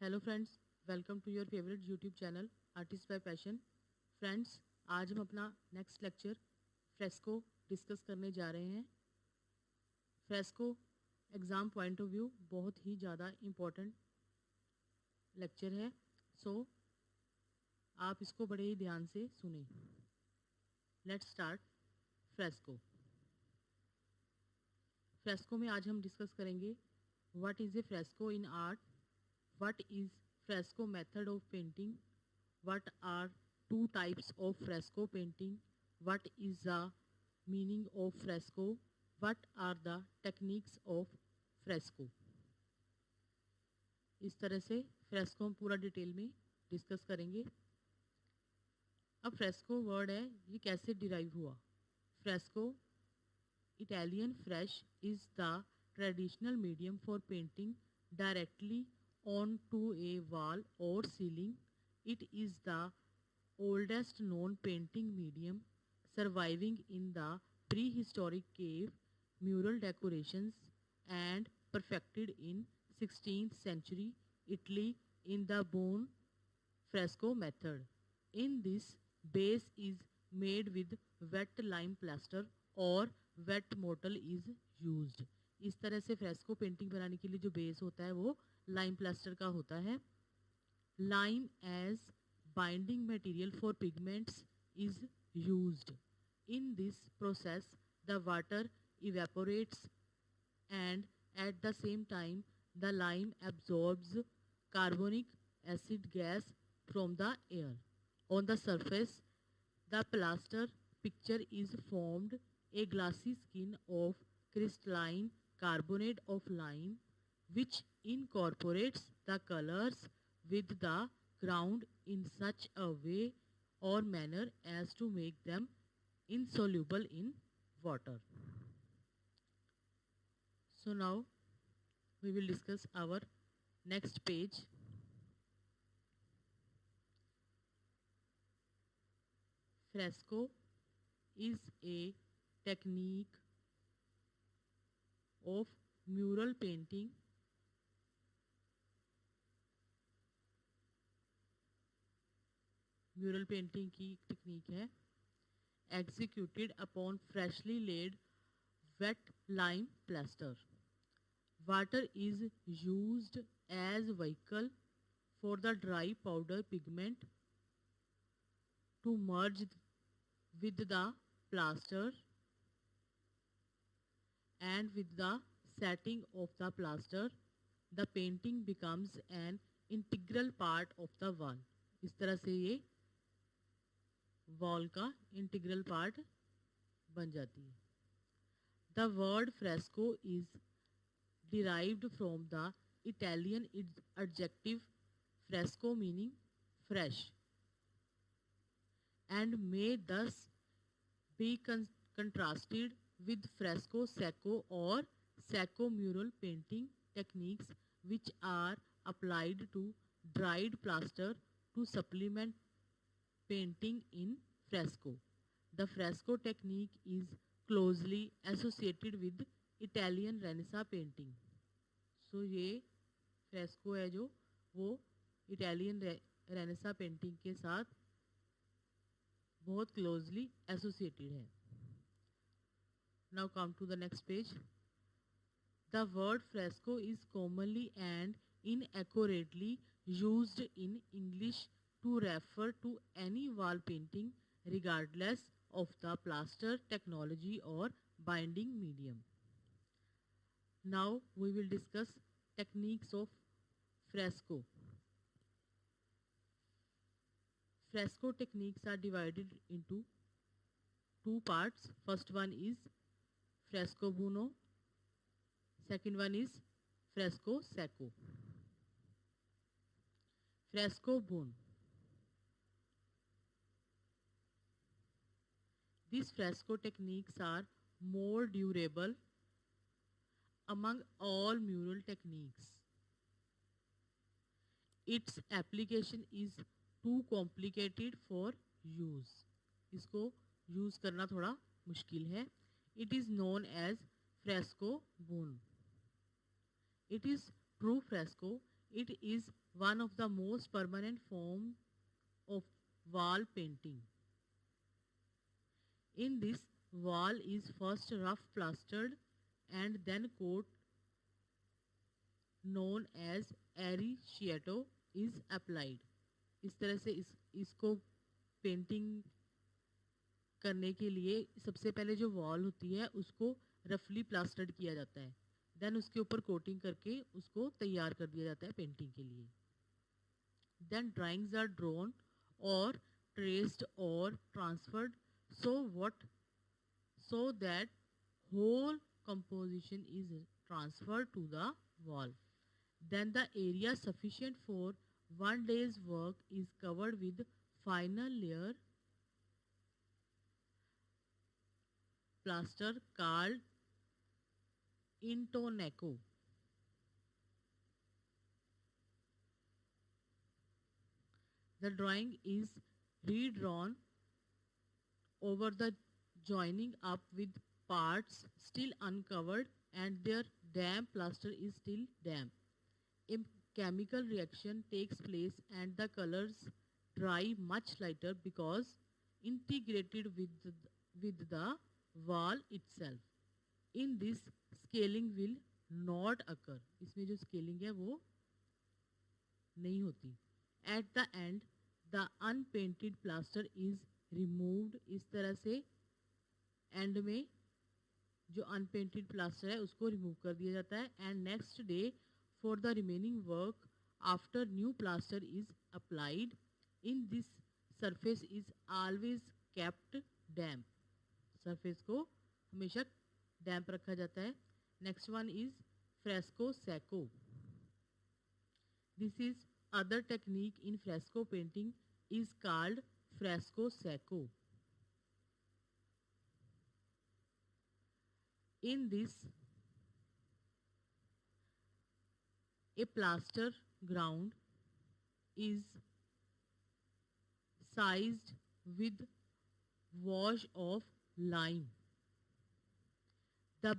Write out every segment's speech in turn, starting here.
Hello friends, welcome to your favourite YouTube channel artist by passion. Friends, आज हम अपना next lecture fresco discuss करने जा रहे हैं। Fresco exam point of view बहुत ही ज़्यादा इम्पोर्टेंट लेक्चर है, सो आप इसको बड़े ही ध्यान से सुनें। Let's start fresco. फ्रेस्को में आज हम डिस्कस करेंगे what is a fresco in art, what is fresco method of painting, what are two types of fresco painting, what is the meaning of fresco, what are the techniques of fresco। इस तरह से fresco हम पूरा detail में discuss करेंगे। अब fresco word है, ये कैसे डिराइव हुआ। Fresco Italian fresh is the traditional medium for painting directly onto a wall or ceiling. It is the oldest known painting medium, surviving in the prehistoric cave mural decorations and perfected in 16th century Italy in the bone fresco method. In this, base is made with wet lime plaster or wet mortar is used. इस तरह से fresco painting बनाने के लिए जो base होता है वो लाइम प्लास्टर का होता है। Lime as binding material for pigments is used. In this process the water evaporates and at the same time the lime absorbs carbonic acid gas from the air. On the surface the plaster picture is formed, a glassy skin of crystalline carbonate of lime which incorporates the colors with the ground in such a way or manner as to make them insoluble in water. So now we will discuss our next page. Fresco is a technique of mural painting mural painting की technique है। Executed upon freshly laid wet lime plaster. Water is used as vehicle for the dry powder pigment to merge with the plaster, and with the setting of the plaster the painting becomes an integral part of the wall। इस तरह से ये wall का integral part बन जाती है। The word fresco is derived from the Italian adjective fresco meaning fresh and may thus be contrasted with fresco secco or secco mural painting techniques which are applied to dried plaster to supplement painting in fresco. The fresco technique is closely associated with Italian Renaissance painting. So ये fresco है जो वो Italian renaissance painting के साथ बहुत closely associated है। Now come to the next page. The word fresco is commonly and inaccurately used in English to refer to any wall painting regardless of the plaster technology और binding medium. Now we will discuss techniques of fresco. Fresco techniques are divided into two parts. First one is fresco buono, second one is fresco secco. Fresco buono. These fresco techniques are more durable among all mural techniques. Its application is too complicated for use. इसको use करना थोड़ा मुश्किल है। It is known as fresco buono. It is true fresco It is one of the most permanent form of wall painting. In this, wall is first rough plastered and then coat known as एरिशिएटो is applied. इस तरह से इसको painting करने के लिए सबसे पहले जो वॉल होती है उसको रफली प्लास्टर्ड किया जाता है, देन उसके ऊपर कोटिंग करके उसको तैयार कर दिया जाता है पेंटिंग के लिए. देन ड्राइंग्स आर ड्रॉन और ट्रेस्ड और transferred so that whole composition is transferred to the wall. Then the area sufficient for one day's work is covered with final layer plaster called intonaco. The drawing is redrawn over the joining up with parts still uncovered and their damp plaster is still damp. A chemical reaction takes place and the colors dry much lighter because integrated with the wall itself. In this, scaling will not occur. इसमें जो scaling है वो नहीं होती. At the end, the unpainted plaster is removed. इस तरह से and में जो अनपेंटेड प्लास्टर है उसको रिमूव कर दिया जाता है. And next day for the remaining work after new plaster is applied. In this surface is always kept damp. Surface को हमेशा डैम्प रखा जाता है. Next one is fresco psycho. This is other technique in fresco painting is called fresco psycho. In this, a plaster ground is sized with wash of lime. The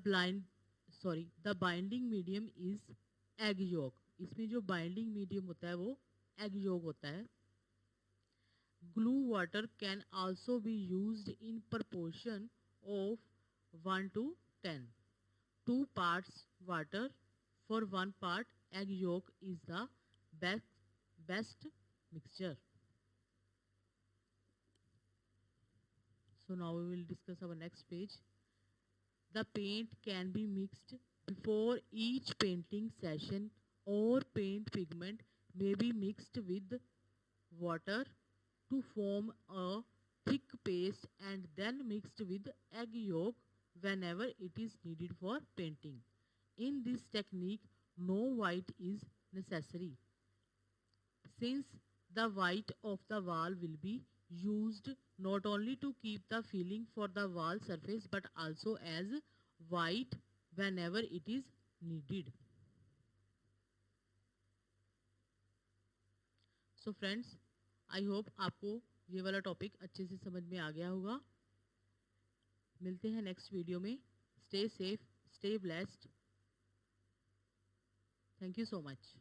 binding medium is egg yolk. इसमें जो binding medium होता है वो egg yolk होता है. Glue water can also be used in proportion of 1 to 10. 2 parts water for 1 part egg yolk is the best mixture. So now we will discuss our next page. The paint can be mixed before each painting session or paint pigment may be mixed with water to form a thick paste and then mixed with egg yolk whenever it is needed for painting. In this technique, no white is necessary, since the white of the wall will be used not only to keep the feeling for the wall surface but also as white whenever it is needed. So friends, I hope आपको ये वाला topic अच्छे से समझ में आ गया होगा. मिलते हैं नेक्स्ट वीडियो में. Stay safe, stay blessed. Thank you so much.